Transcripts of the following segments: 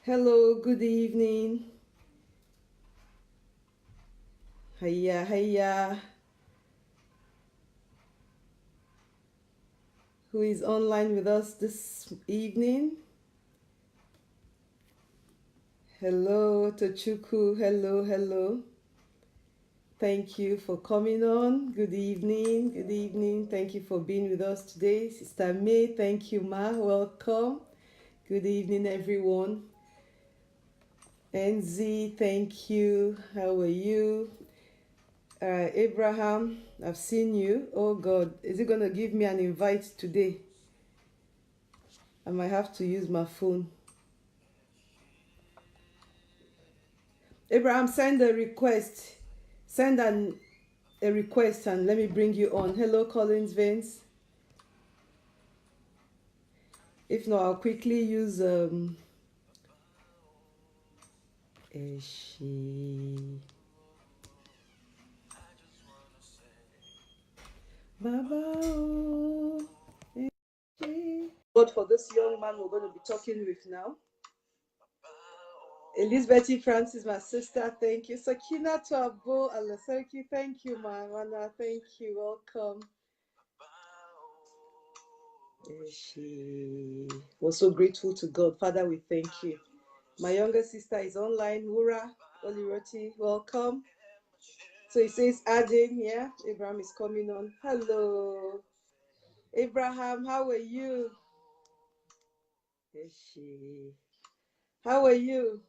Hello, good evening. Hiya, hiya. Who is online with us this evening? Hello, Tochuku. Hello, hello. Thank you for coming on. Good evening. Good evening. Thank you for being with us today. Sister May, thank you, Ma. Welcome. Good evening, everyone. NZ, thank you. How are you? Abraham, I've seen you. Oh God, is it going to give me an invite today? I might have to use my phone. Abraham, send a request. Send a request and let me bring you on. Hello, Collins Vance. If not, I'll quickly use Eshi. Baba oh, Eshi. God for this young man we're going to be talking with now. Elizabeth Francis, my sister, thank you. Sakina Tuabo Alasaki, thank you, Mana, thank you, welcome. We're so grateful to God. Father, we thank you. My younger sister is online, Wura Oliroti, welcome. So it says adding, yeah, Abraham is coming on. Hello, Abraham, how are you? How are you?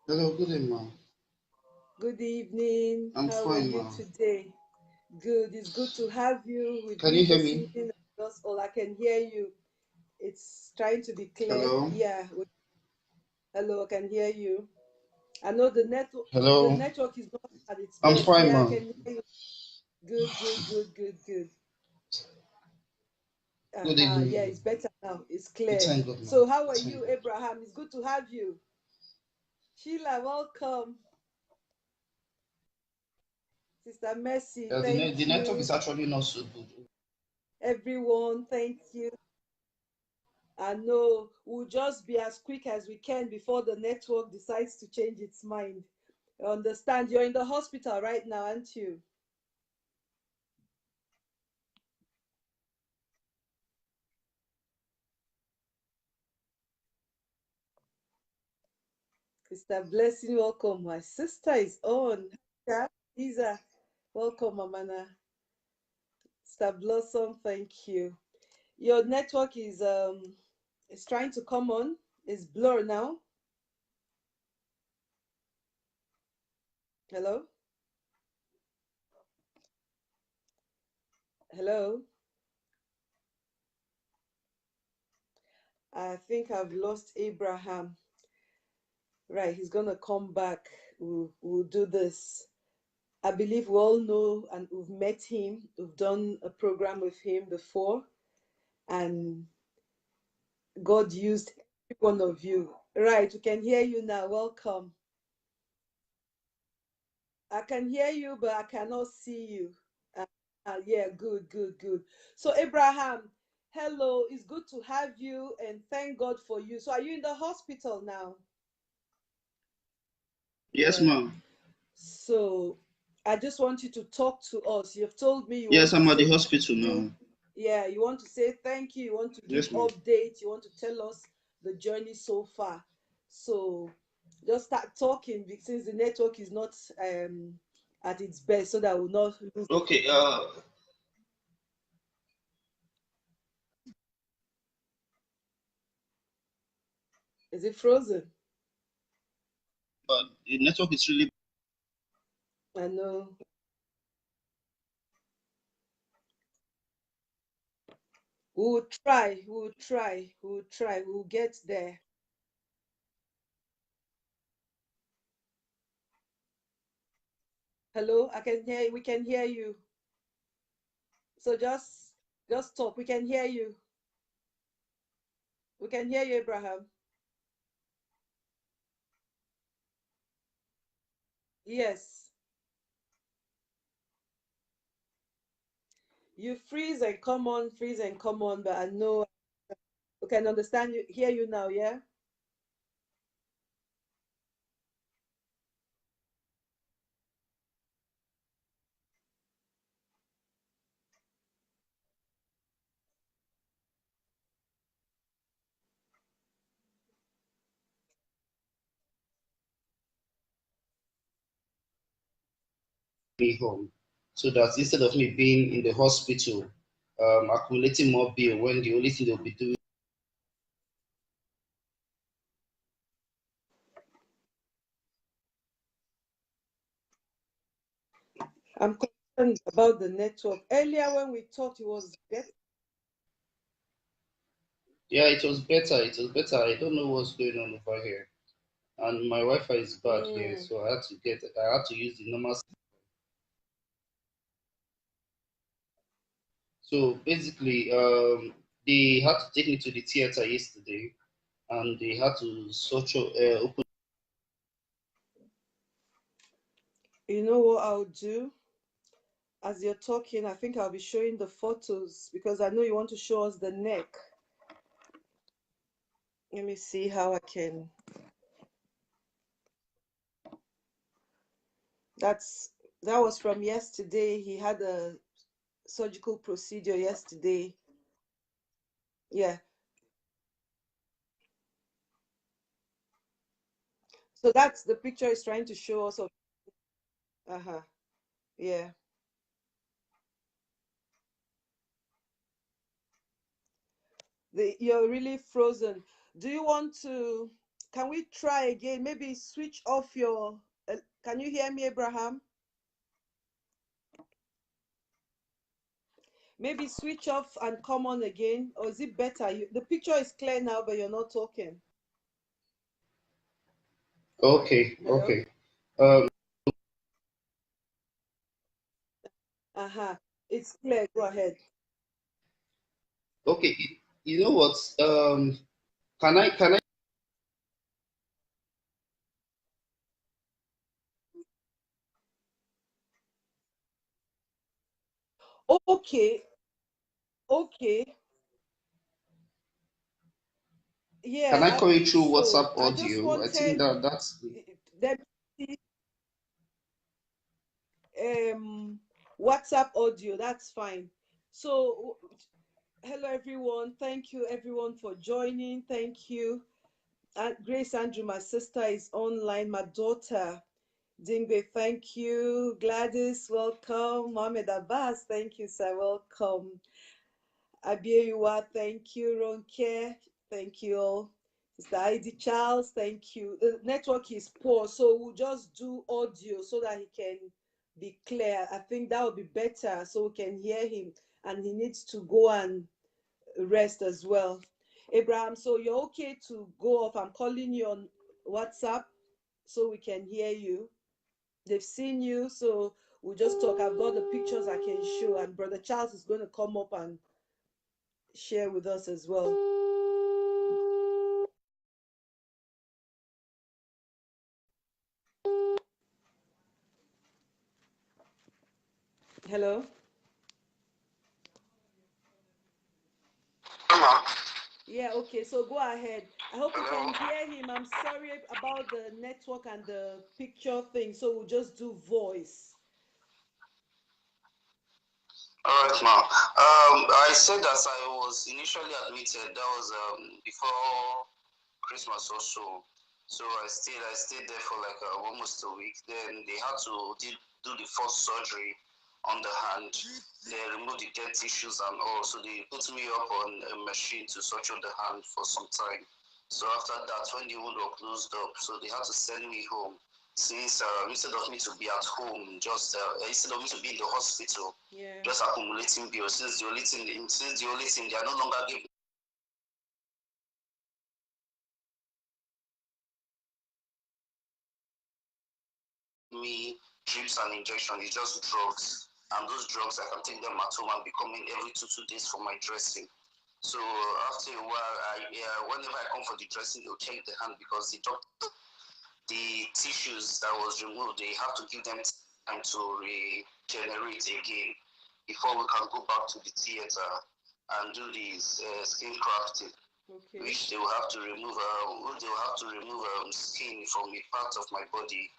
Hello, good evening, ma'am. Good evening. I'm how fine, are you ma'am. today? Good. It's good to have you with Can me you hear this me? evening. That's all I can hear you. It's trying to be clear. Hello? Yeah. Hello, I can hear you. I know the network. The Hello? network is not at its I'm best. fine, Yeah, I ma'am. can hear you. Good, good, good, good, good. Good Yeah, evening. it's better now. It's We clear. thank God, ma'am. So, how We are thank you, God. Abraham? It's good to have you. Sheila, welcome. Sister Mercy, The thank network you. is actually not so good. Everyone, thank you. I know we'll just be as quick as we can before the network decides to change its mind. I understand you're in the hospital right now, aren't you? Sister Blessing, welcome. My sister is on. Yeah, Lisa, welcome, Mamana. Sister Blossom, thank you. Your network is trying to come on. It's blur now. Hello? Hello? I think I've lost Abraham. Right, he's gonna come back. We'll do this. I believe we all know and we've met him. We've done a program with him before, and God used every one of you. Right, we can hear you now. Welcome. I can hear you, but I cannot see you. Yeah, good, good, good. So, Abraham, hello. It's good to have you, and thank God for you. So, are you in the hospital now? Yes, Right. ma'am. So, I just want you to talk to us. You've told me you Yes, want to I'm at say the thank hospital you. now. Yeah, you want to say thank you. You want to give Yes, ma'am. updates. You want to tell us the journey so far. So, just start talking since the network is not at its best, so that we'll not lose. Okay, Is it frozen? the network is really I know. We'll try. We'll try. We'll try. We'll get there. Hello, I can hear. We can hear you. So just talk. We can hear you. We can hear you, Abraham. Yes. You freeze and come on, but I know. can understand you, hear you now, yeah? me home. So that instead of me being in the hospital, accumulating more bill when the only thing they'll be doing. I'm concerned about the network. Earlier when we talked, it was better. Yeah, it was better. It was better. I don't know what's going on over here. And my Wi-Fi is bad here, Mm. so I had to use the normal. So basically, they had to take me to the theater yesterday, and they had to open. You know what I'll do? As you're talking, I think I'll be showing the photos because I know you want to show us the neck. Let me see how I can. That's that was from yesterday. He had a surgical procedure yesterday. Yeah. So that's the picture is trying to show us of. Uh-huh. Yeah. You're really frozen. Do you want to? Can we try again? Maybe switch off your. Can you hear me, Abraham? Maybe switch off and come on again, or is it better? The picture is clear now, but you're not talking. Okay, Hello? okay. Um, Uh-huh. It's clear. Go ahead. okay. You know what? Can I? Okay. Okay. Can Yeah, I I call you think through so. WhatsApp I just audio? I think wanted that's them WhatsApp audio. That's fine. So, hello everyone. Thank you everyone for joining. Thank you. Grace Andrew, my sister, is online. My daughter, Dingbe, thank you. Gladys, welcome. Mohamed Abbas, thank you, sir. Welcome. Abiyuwa, thank you. Ronke, thank you all. Sister Heidi Charles, thank you. The network is poor, so we'll just do audio so that he can be clear. I think that would be better so we can hear him. And he needs to go and rest as well. Abraham, so you're okay to go off. I'm calling you on WhatsApp so we can hear you. They've seen you, so we'll just talk. I've got the pictures I can show, and Brother Charles is going to come up and share with us as well. Hello? Yeah, okay, so go ahead. I hope you can hear him. I'm sorry about the network and the picture thing, so we'll just do voice. all right, ma'am. I said that I was initially admitted. That was before Christmas or so. So I stayed there for like almost a week. Then they had to do the first surgery on the hand. They removed the dead tissues and all. So they put me up on a machine to suture the hand for some time. So after that, when the wound was closed up, so they had to send me home. Since instead of me to be at home, just instead of me to be in the hospital, Yeah. just accumulating bills. Since the only thing they are no longer giving me drips and injection, it's just drugs. And those drugs, I can take them at home and be coming every 2 days for my dressing. So after a while, whenever I come for the dressing, they'll check the hand because the tissues that was removed, they have to give them time to regenerate again before we can go back to the theater and do these skin crafting. Okay. which they will have to remove. Skin from a part of my body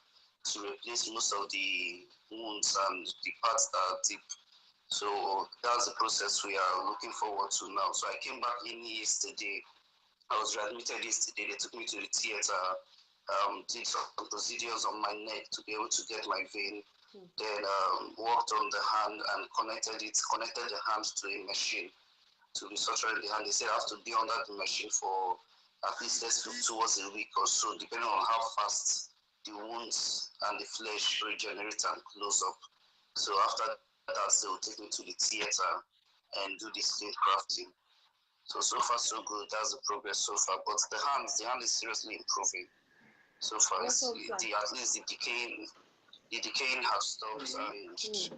to replace most of the wounds and the parts that are deep. So that's the process we are looking forward to now. So I came back in yesterday. I was readmitted yesterday. They took me to the theater, did some procedures on my neck to be able to get my vein. Then worked on the hand and connected the hand to a machine to be sutured in the hand. They said I have to be under the machine for at least towards a week or so, depending on how fast the wounds and the flesh regenerate and close up. So after that, they will take me to the theater and do the skin crafting. So far so good. That's the progress so far. But the hand is seriously improving. So far, Awesome, at least the decaying has stopped and it's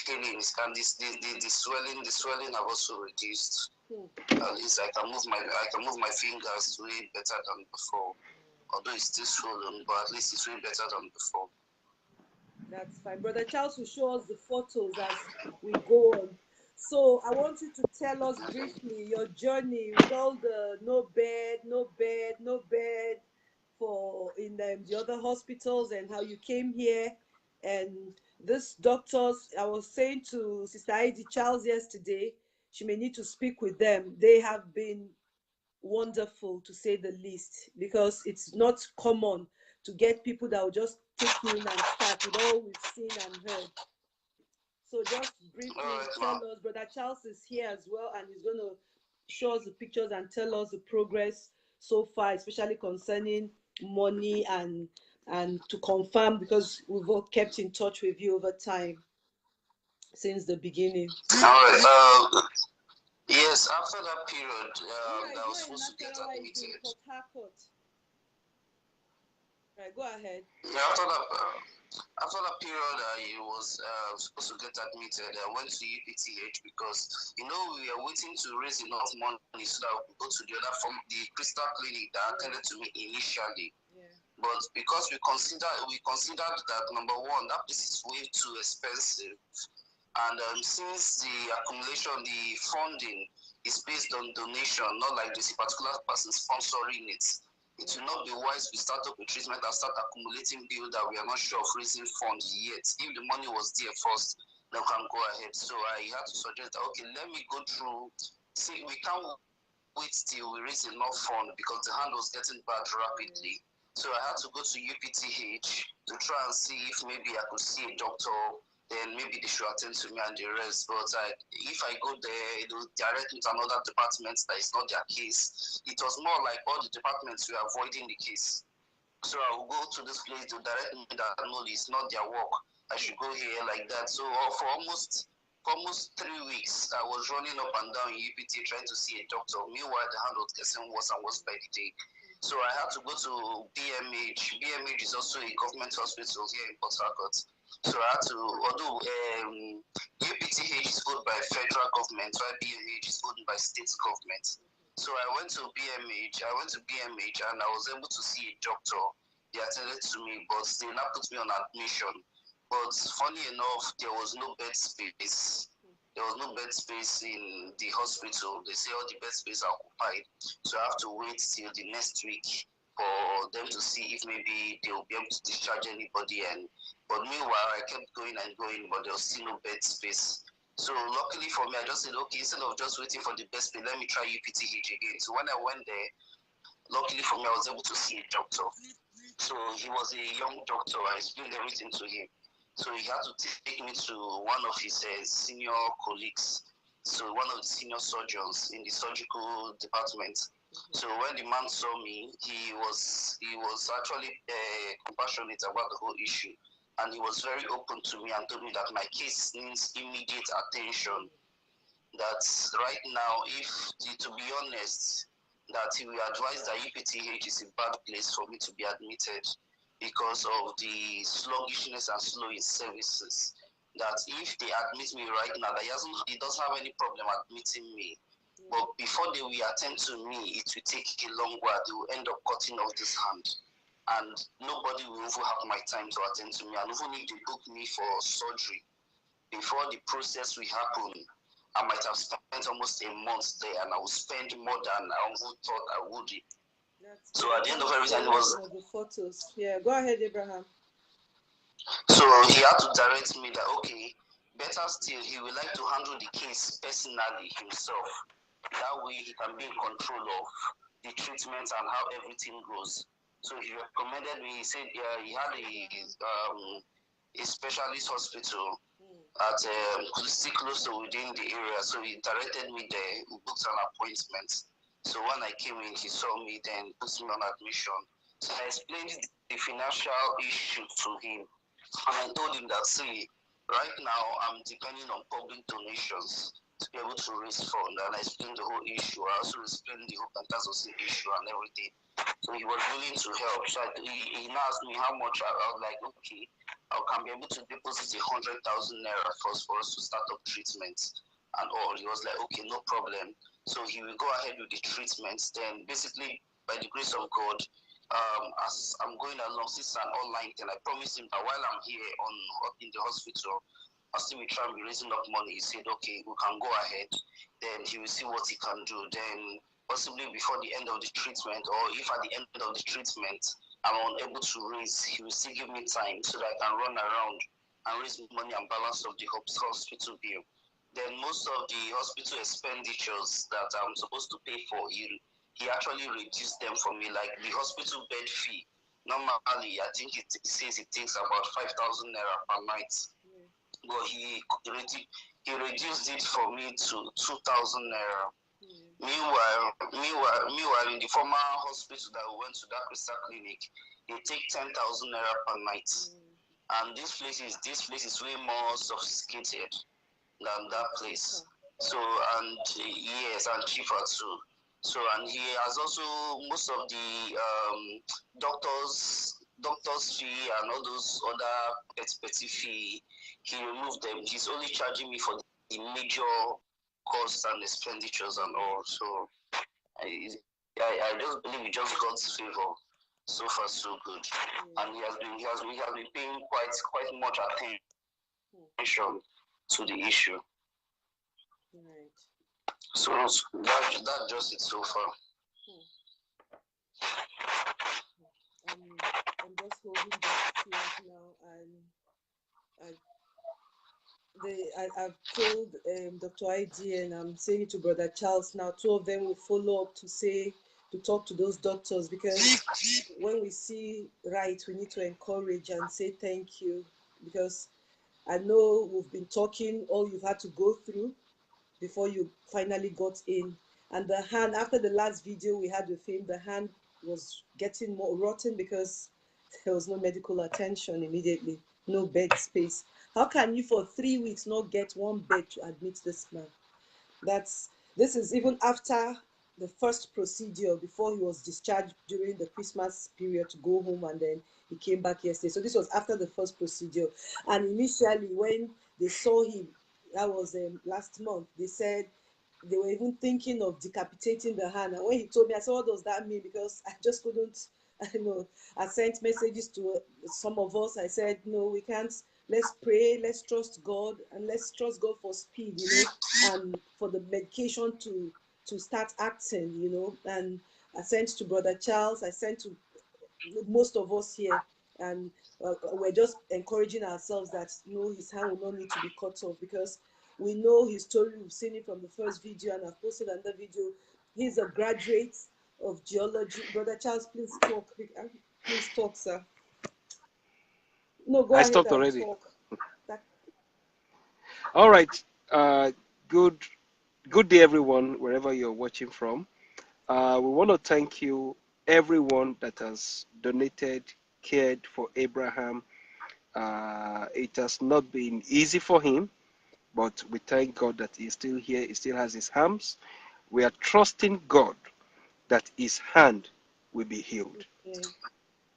healing. The swelling have also reduced. At least I can move my fingers way better than before. Although it's still swollen, but at least it's way better than before. That's fine. Brother Charles will show us the photos as we go on. So I want you to tell us briefly your journey with all the no bed for in the other hospitals and how you came here. And this doctors, I was saying to Sister Heidi Charles yesterday, she may need to speak with them. They have been wonderful to say the least, because it's not common to get people that will just take you in and start with all we've seen and heard. So just briefly tell us, Brother Charles is here as well, and he's going to show us the pictures and tell us the progress so far, especially concerning money and to confirm, because we've all kept in touch with you over time since the beginning. All right. Yes, after that period, I was supposed to get admitted. Right, go ahead. Yeah, after that period, I was supposed to get admitted. I went to UPTH because we are waiting to raise enough money so that we could go to the Crystal Clinic that attended to me initially. Yeah. But because we considered that, number one, that place is way too expensive, and since the accumulation, the funding is based on donation, not like this particular person sponsoring it. It will not be wise we start up with treatment and start accumulating bills that we are not sure of raising funds yet. If the money was there first, then we can go ahead. So I had to suggest that, okay, let me go through. See, we can't wait till we raise enough fund because the hand was getting bad rapidly. So I had to go to UPTH to try and see if maybe I could see a doctor. Then maybe they should attend to me and the rest. But if I go there, it will direct me to another department that is not their case. It was more like all the departments were avoiding the case. So I will go to this place to direct me that no, it's not their work. I should go here like that. So for almost 3 weeks, I was running up and down in UPT trying to see a doctor. Meanwhile, the hand was getting worse and worse by the day. So I had to go to BMH. BMH is also a government hospital here in Port Harcourt. So I had to, although UPTH is owned by federal government, while BMH is owned by state government. So I went to BMH and I was able to see a doctor. They attended to me, but they now put me on admission. But funny enough, there was no bed space. There was no bed space in the hospital. They say all the bed space are occupied. So I have to wait till the next week for them to see if maybe they will be able to discharge anybody. But meanwhile, I kept going and going, but there was still no bed space. So luckily for me, I just said, okay, instead of just waiting for the bed space, let me try UPTH again. So when I went there, luckily for me, I was able to see a doctor. So he was a young doctor. I explained everything to him. So he had to take me to one of his senior colleagues. So one of the senior surgeons in the surgical department. So when the man saw me, he was actually compassionate about the whole issue. And he was very open to me and told me that my case needs immediate attention. That right now, to be honest, that he will advise that UPTH is a bad place for me to be admitted because of the sluggishness and slow in services. That if they admit me right now, that he doesn't have any problem admitting me. But before they will attend to me, it will take a long while. They will end up cutting off this hand. And nobody will even have my time to attend to me. And even if they book me for surgery, before the process will happen, I might have spent almost a month there, and I would spend more than I would thought I would. That's So good. I at the end can't of wait to everything, it watch was some of the photos. Yeah, go ahead, Abraham. so he had to direct me that okay, better still, he would like to handle the case personally himself. That way, he can be in control of the treatment and how everything goes. So he recommended me. He said he had a specialist hospital at still close to within the area. So he directed me there, booked an appointment. So when I came in, he saw me, then put me on admission. So I explained the financial issue to him. And I told him that, see, right now I'm depending on public donations to be able to raise funds. And I explained the whole issue. I also explained the whole Pentacostal issue and everything. So he was willing to help. So he now asked me how much. I was like, okay, I can be able to deposit 100,000 naira first for us to start up treatment and all. He was like, okay, no problem. So he will go ahead with the treatments. Then basically, by the grace of God, as I'm going along, since an online thing, I promised him that while I'm here in the hospital, I'll still be trying to be raising up money. He said, okay, we can go ahead. Then he will see what he can do. Then possibly before the end of the treatment, or if at the end of the treatment I'm unable to raise, he will still give me time so that I can run around and raise money and balance of the hospital bill. Then most of the hospital expenditures that I'm supposed to pay for, he actually reduced them for me, like the hospital bed fee. Normally, I think it says it takes about 5,000 naira per night, but he reduced it for me to 2,000 naira. Meanwhile, in the former hospital that we went to, that Crystal Clinic, they take 10,000 naira per night, and this place is way more sophisticated than that place. So and yes, and cheaper too. So and he has also most of the doctors fee and all those other petty fee. He removed them. He's only charging me for the major costs and expenditures and all. So I just believe he just God's favor. So far, so good, and he has been paying quite much attention to the issue. Right. So that just it so far. I'm just holding back tears now, and I've told Dr. ID, and I'm saying it to Brother Charles now. Two of them will follow up to talk to those doctors, because when we see right, we need to encourage and say thank you, because I know we've been talking all you've had to go through before you finally got in. And the hand, after the last video we had with him, the hand was getting more rotten because there was no medical attention immediately, no bed space. How can you for 3 weeks not get one bed to admit this man? This is even after the first procedure, before he was discharged during the Christmas period to go home, and then he came back yesterday. So this was after the first procedure. And initially when they saw him, that was last month, they said they were even thinking of decapitating the hand. And when he told me, I said, what does that mean? Because I just couldn't, I know. I sent messages to some of us. I said, no, we can't. Let's pray, let's trust God, and let's trust God for speed, and for the medication to start acting, And I sent to Brother Charles, I sent to most of us here, and we're just encouraging ourselves that no, his hand will not need to be cut off, because we know his story. We've seen it from the first video, and I've posted another video. He's a graduate of geology. Brother Charles, please talk. Please talk, sir. No, go I ahead stopped and already. talk. All right. Good day, everyone, wherever you're watching from. We want to thank you, everyone that has donated, cared for Abraham. It has not been easy for him, but we thank God that he's still here. He still has his arms. We are trusting God that his hand will be healed. Okay.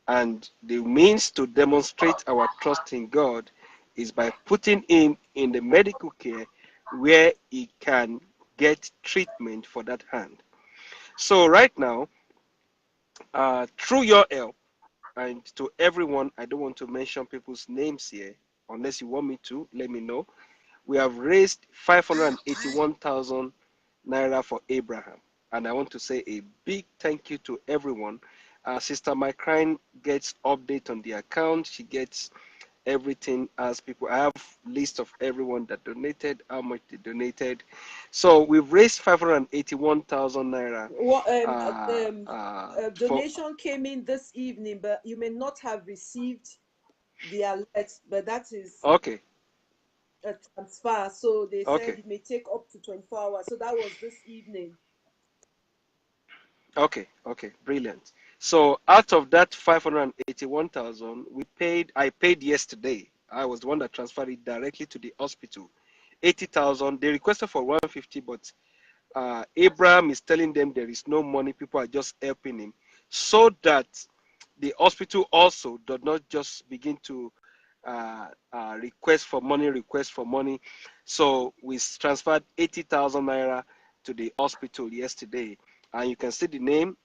And the means to demonstrate our trust in God is by putting him in the medical care where he can get treatment for that hand. So right now, through your help, and to everyone, I don't want to mention people's names here, unless you want me to, let me know. we have raised 581,000 naira for Abraham. And I want to say a big thank you to everyone. Sister Mycrine gets update on the account. She gets everything as people. I have list of everyone that donated, how much they donated. So we've raised 581,000 naira. What For donation came in this evening, but you may not have received the alert, but that is okay, a transfer. So they said okay, it may take up to 24 hours. So that was this evening. okay, brilliant. So out of that 581,000, I paid yesterday. I was the one that transferred it directly to the hospital. 80,000. They requested for 150, but Abraham is telling them there is no money. People are just helping him, so that the hospital also does not just begin to request for money. So we transferred 80,000 naira to the hospital yesterday, and you can see the name,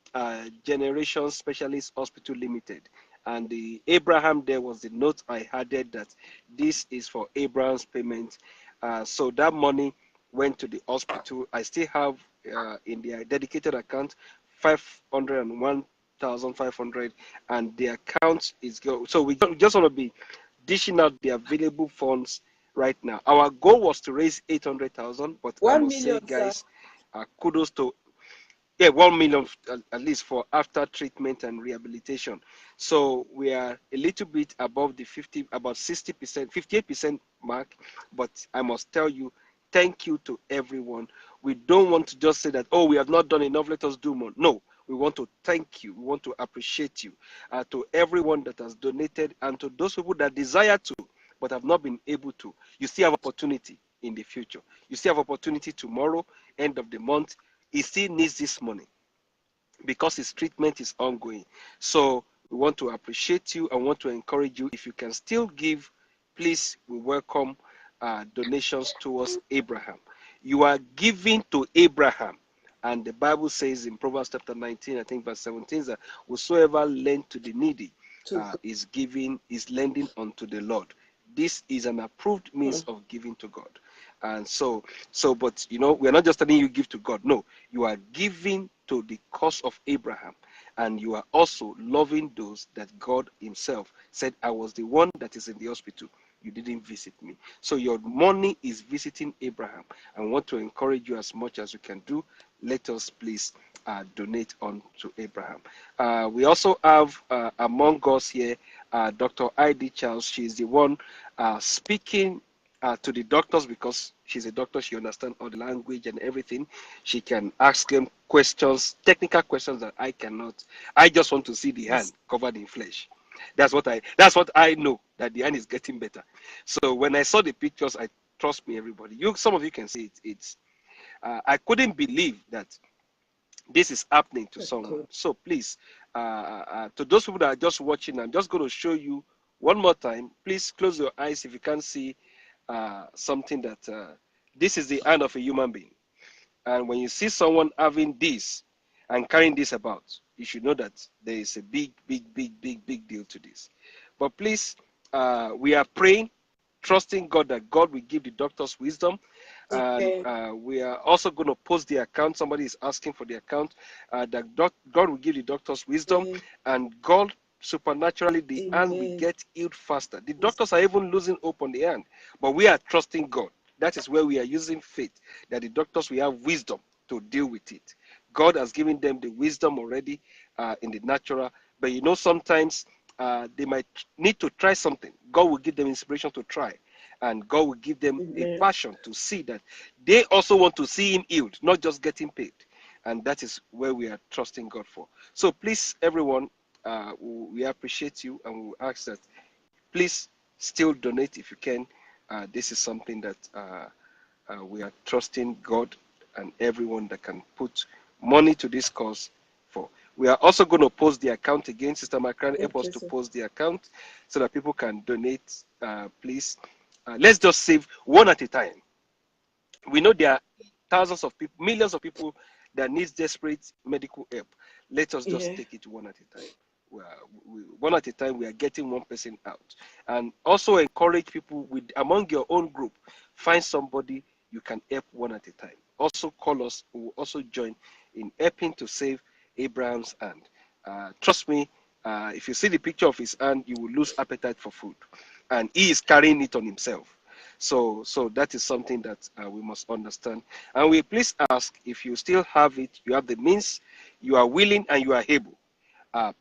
Generation Specialist Hospital Limited. And the Abraham, there was the note I added that this is for Abraham's payment. So that money went to the hospital. I still have in their dedicated account 501,500, and the account is go. So we just want to be dishing out the available funds right now. Our goal was to raise 800,000, but I 1 must say, million, sir. guys, kudos to 1 million at least for after treatment and rehabilitation. So we are a little bit above the 50, about 60%, 58% mark. But I must tell you, thank you to everyone. We don't want to just say that, oh, we have not done enough, let us do more. No, we want to thank you. We want to appreciate you, to everyone that has donated, and to those people that desire to but have not been able to. You still have opportunity in the future. You still have opportunity tomorrow, end of the month. He still needs this money because his treatment is ongoing. So we want to appreciate you and want to encourage you. If you can still give, please, we welcome donations towards Abraham. You are giving to Abraham. And the Bible says in Proverbs chapter 19, I think verse 17, that whosoever lend to the needy is lending unto the Lord. This is an approved means of giving to God. And but we're not just telling you give to God. No, you are giving to the cause of Abraham, and you are also loving those that God himself said, I was the one that is in the hospital. You didn't visit me. So your money is visiting Abraham. I want to encourage you as much as you can do. Let us please donate on to Abraham. We also have among us here Dr. I.D. Charles. She is the one speaking to the doctors, because she's a doctor. She understands all the language and everything. She can ask them questions, technical questions that I cannot. I just want to see the hand covered in flesh. That's what I know, that the hand is getting better. So when I saw the pictures, trust me, everybody, some of you can see it. I couldn't believe that this is happening to someone. So please, to those people that are just watching, I'm just going to show you one more time. Please close your eyes if you can't see something that this is the hand of a human being. And when you see someone having this and carrying this about, you should know that there is a big deal to this. But please, we are praying, trusting God that God will give the doctors wisdom. And we are also going to post the account. Somebody is asking for the account. That God will give the doctors wisdom, and God supernaturally the hand will get healed faster. The doctors are even losing hope on the hand, but we are trusting God. That is where we are using faith, that the doctors will have wisdom to deal with it. God has given them the wisdom already in the natural, but sometimes they might need to try something. God will give them inspiration to try, and God will give them a passion to see that they also want to see him healed, not just getting paid. And that is where we are trusting God for. So please, everyone, we appreciate you, and we ask that please still donate if you can. This is something that we are trusting God and everyone that can put money to this cause for. We are also going to post the account again. Sister Mycrine, help us to post the account so that people can donate, please. Let's just save one at a time. We know there are thousands of people, millions of people that need desperate medical help. Let us just take it one at a time. one at a time, we are getting one person out. And also encourage people among your own group, find somebody you can help one at a time. Also call us. We will also join in helping to save Abraham's hand. Trust me, if you see the picture of his hand, you will lose appetite for food, and he is carrying it on himself. So that is something that we must understand. And we please ask, if you still have it, you have the means, you are willing and you are able,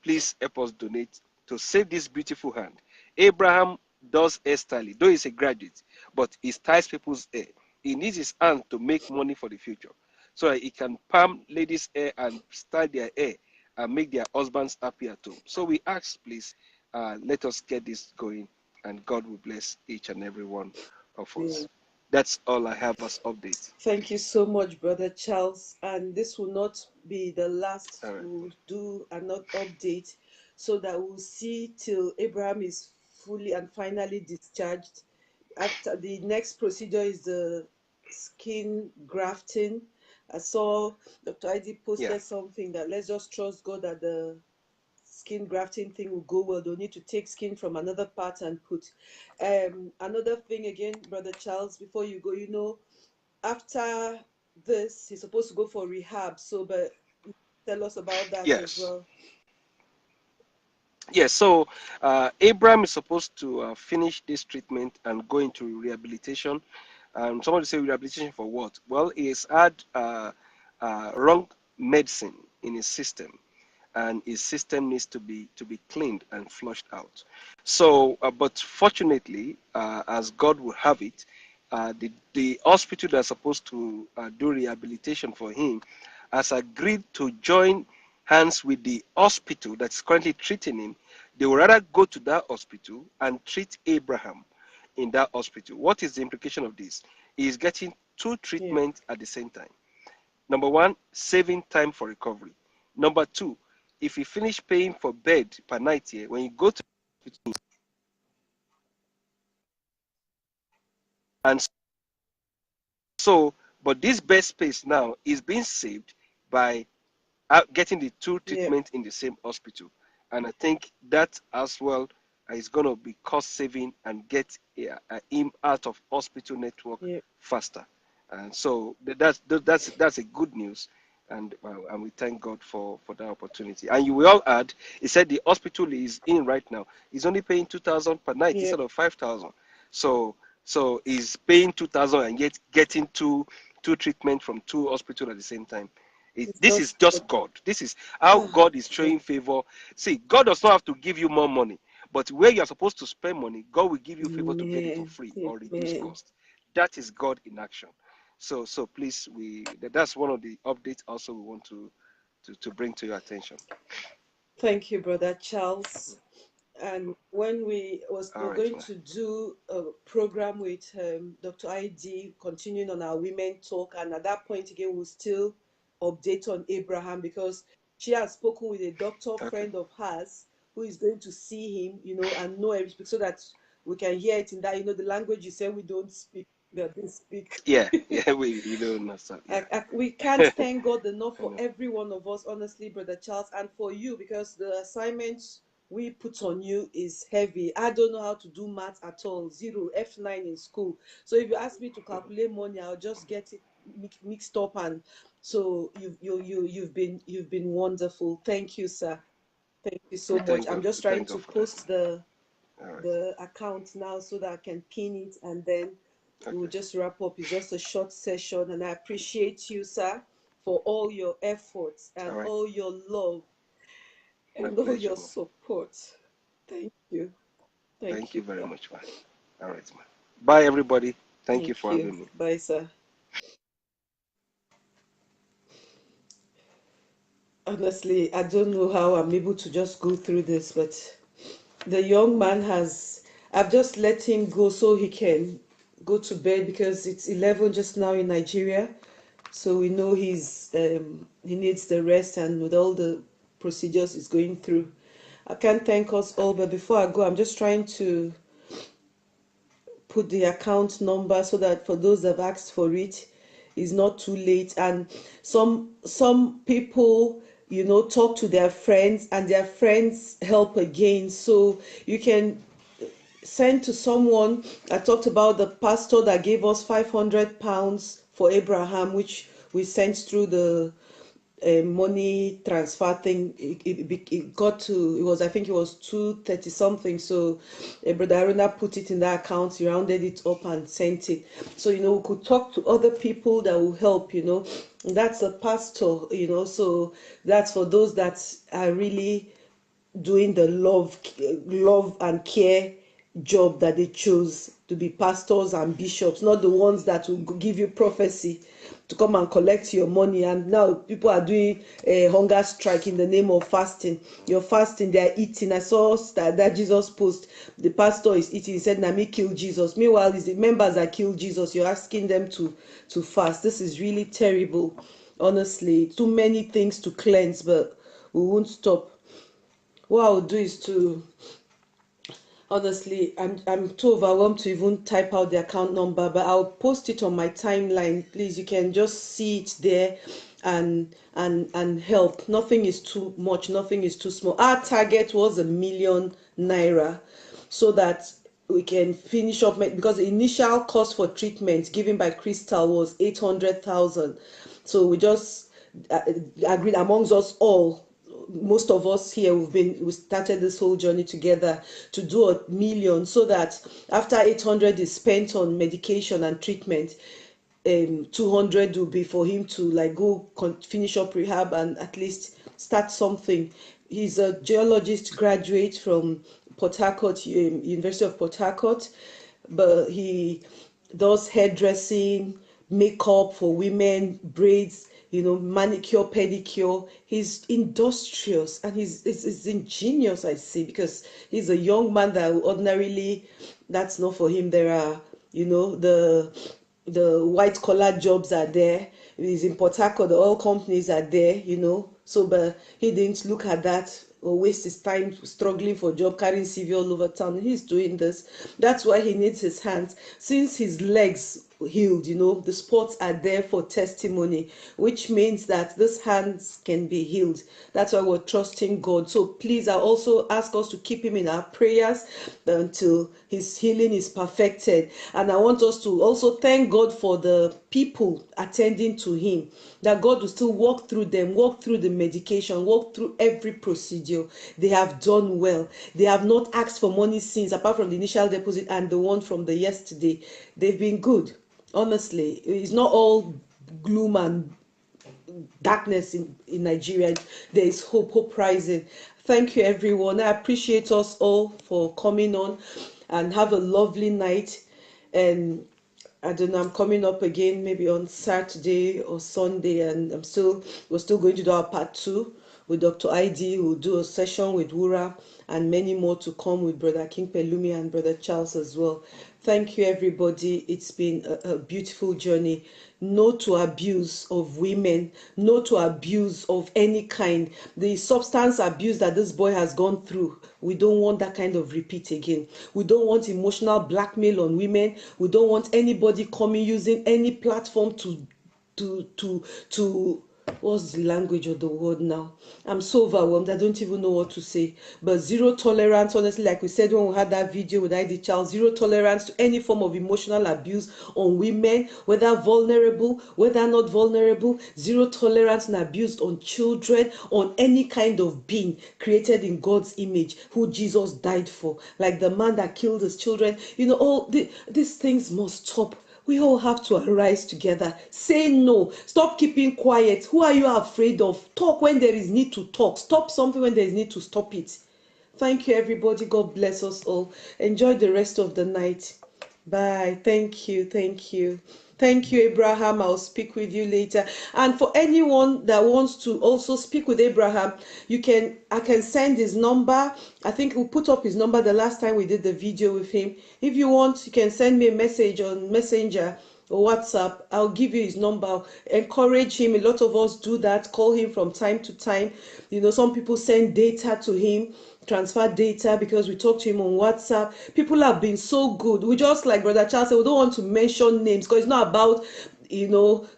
please help us donate to save this beautiful hand. Abraham does hairstyling, though he's a graduate, but he styles people's hair. He needs his hand to make money for the future, so that he can palm ladies' hair and style their hair and make their husbands happy at home. So we ask, please, let us get this going, and God will bless each and every one of Yeah. us. That's all I have as update. Thank you so much, Brother Charles. And this will not be the last. All right. We'll do another update so that we'll see till Abraham is fully and finally discharged. After the next procedure is the skin grafting. I saw Dr. ID Yeah. posted something that let's just trust God that the skin grafting thing will go well. They'll need to take skin from another part and put. Another thing again, Brother Charles, before you go, after this, he's supposed to go for rehab. So, but tell us about that as Yes. well. Yes. So Abraham is supposed to finish this treatment and go into rehabilitation. Somebody say rehabilitation for what? Well, he has had wrong medicine in his system, and his system needs to be cleaned and flushed out. So, but fortunately, as God will have it, the hospital that's supposed to do rehabilitation for him has agreed to join hands with the hospital that's currently treating him. They would rather go to that hospital and treat Abraham in that hospital. What is the implication of this? He is getting two Yeah. treatments at the same time. Number one, saving time for recovery. Number two, if you finish paying for bed per night here, when you go to the hospital, and so, but this bed space now is being saved by getting the two Yeah. treatments in the same hospital. And I think that as well is going to be cost saving and get him out of hospital network Yeah. faster. And so that's a good news. And we thank God for that opportunity. And you will all add, he said the hospital is in right now. He's only paying 2,000 per night Yeah. instead of 5,000. So he's paying 2,000 and yet getting two treatment from two hospitals at the same time. It's This is just just God. This is how God is yeah. showing favor. See, God does not have to give you more money, but where you are supposed to spend money, God will give you favor to get it for Amen. free or reduce Amen. cost. That is God in action. So please, that's one of the updates also we want to bring to your attention. Thank you, Brother Charles. And when All we're right, going man. to do a program with Dr. ID, continuing on our women talk, and at that point again, we'll still update on Abraham because she has spoken with a doctor Okay. friend of hers who is going to see him, and know everything so that we can hear it in that, the language you say we don't speak, that they speak. Yeah, we don't understand. Yeah. We can't thank God enough I for know. every one of us, honestly, Brother Charles, and for you because the assignments we put on you is heavy. I don't know how to do math at all, zero, F9 in school. So if you ask me to calculate money, I'll just get it mixed up. And so you've been wonderful. Thank you, sir. Thank you so We much. thank I'm God. just We trying thank to God for that. post the All right. the account now so that I can pin it and then we'll Okay. just wrap up. It's just a short session, and I appreciate you, sir, for all your efforts All and right. all your love My and all pleasure, your man. support. Thank you. Thank Thank you, you very sir. much, man. All right, man. Bye, everybody. Thank you Thank for you. having me. Bye, sir. Honestly, I don't know how I'm able to just go through this, but the young man I've just let him go so he can go to bed because it's 11 just now in Nigeria. So we know he needs the rest and with all the procedures he's going through. I can't thank us all, but before I go, I'm just trying to put the account number so that for those that have asked for it, it's not too late. And some people talk to their friends, and their friends help again. So you can send to someone. I talked about the pastor that gave us £500 for Abraham, which we sent through the money transfer thing. It got to, it was, I think it was 230 something. So Brother Aruna put it in that account, he rounded it up and sent it. So we could talk to other people that will help. That's a pastor. So that's for those that are really doing the love and care job, that they chose to be pastors and bishops, not the ones that will give you prophecy to come and collect your money. And now people are doing a hunger strike in the name of fasting. You're fasting, they're eating. I saw that Jesus post, the pastor is eating, he said, "Nami kill Jesus." Meanwhile, it's the members that kill Jesus. You're asking them to fast. This is really terrible. Honestly, too many things to cleanse, but we won't stop. What I'll do is to, honestly, I'm too overwhelmed to even type out the account number, but I'll post it on my timeline. Please, you can just see it there and help. Nothing is too much, nothing is too small. Our target was ₦1 million, so that we can finish up, because the initial cost for treatment given by Crystal was 800,000. So we just agreed amongst us all. Most of us here, we started this whole journey together to do $1 million, so that after 800 is spent on medication and treatment, 200 will be for him to go finish up rehab and at least start something. He's a geologist graduate from Port Harcourt, University of Port Harcourt, but he does hairdressing, makeup for women, braids, manicure, pedicure. He's industrious and he's ingenious, I see, because he's a young man that ordinarily, that's not for him. There are, the white collar jobs are there. He's in Port Harcourt, the oil companies are there, so, but he didn't look at that or waste his time struggling for a job, carrying CV all over town. He's doing this. That's why he needs his hands. Since his legs healed, the spots are there for testimony, which means that these hands can be healed. That's why we're trusting God. So please, I also ask us to keep him in our prayers until his healing is perfected. And I want us to also thank God for the people attending to him, that God will still walk through them, walk through the medication, walk through every procedure. They have done well. They have not asked for money since, apart from the initial deposit and the one from the yesterday. They've been good. Honestly, it's not all gloom and darkness in Nigeria. There is hope rising. Thank you, everyone. I appreciate us all for coming on, and have a lovely night. And I don't know, I'm coming up again maybe on Saturday or Sunday, and we're still going to do our part 2 with Dr. ID. We'll do a session with Wura, and many more to come with Brother King Pelumi and Brother Charles as well. Thank you, everybody. It's been a beautiful journey. No to abuse of women, no to abuse of any kind. The substance abuse that this boy has gone through, we don't want that kind of repeat again. We don't want emotional blackmail on women. We don't want anybody coming using any platform to what's the language of the word now? I'm so overwhelmed. I don't even know what to say. But zero tolerance, honestly, like we said when we had that video with ID Charles, zero tolerance to any form of emotional abuse on women, whether vulnerable, whether not vulnerable. Zero tolerance and abuse on children, on any kind of being created in God's image, who Jesus died for. Like the man that killed his children. All these things must stop. We all have to arise together. Say no. Stop keeping quiet. Who are you afraid of? Talk when there is need to talk. Stop something when there is need to stop it. Thank you, everybody. God bless us all. Enjoy the rest of the night. Bye. Thank you. Thank you. Thank you, Abraham. I'll speak with you later. And for anyone that wants to also speak with Abraham, I can send his number. I think we put up his number the last time we did the video with him. If you want, you can send me a message on Messenger or WhatsApp. I'll give you his number. Encourage him. A lot of us do that. Call him from time to time. Some people send data to him, transfer data, because we talk to him on WhatsApp. People have been so good. We just, like Brother Charles said, we don't want to mention names, because it's not about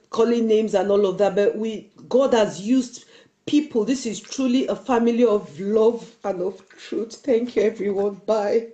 calling names and all of that, but God has used people. This is truly a family of love and of truth. Thank you, everyone. Bye.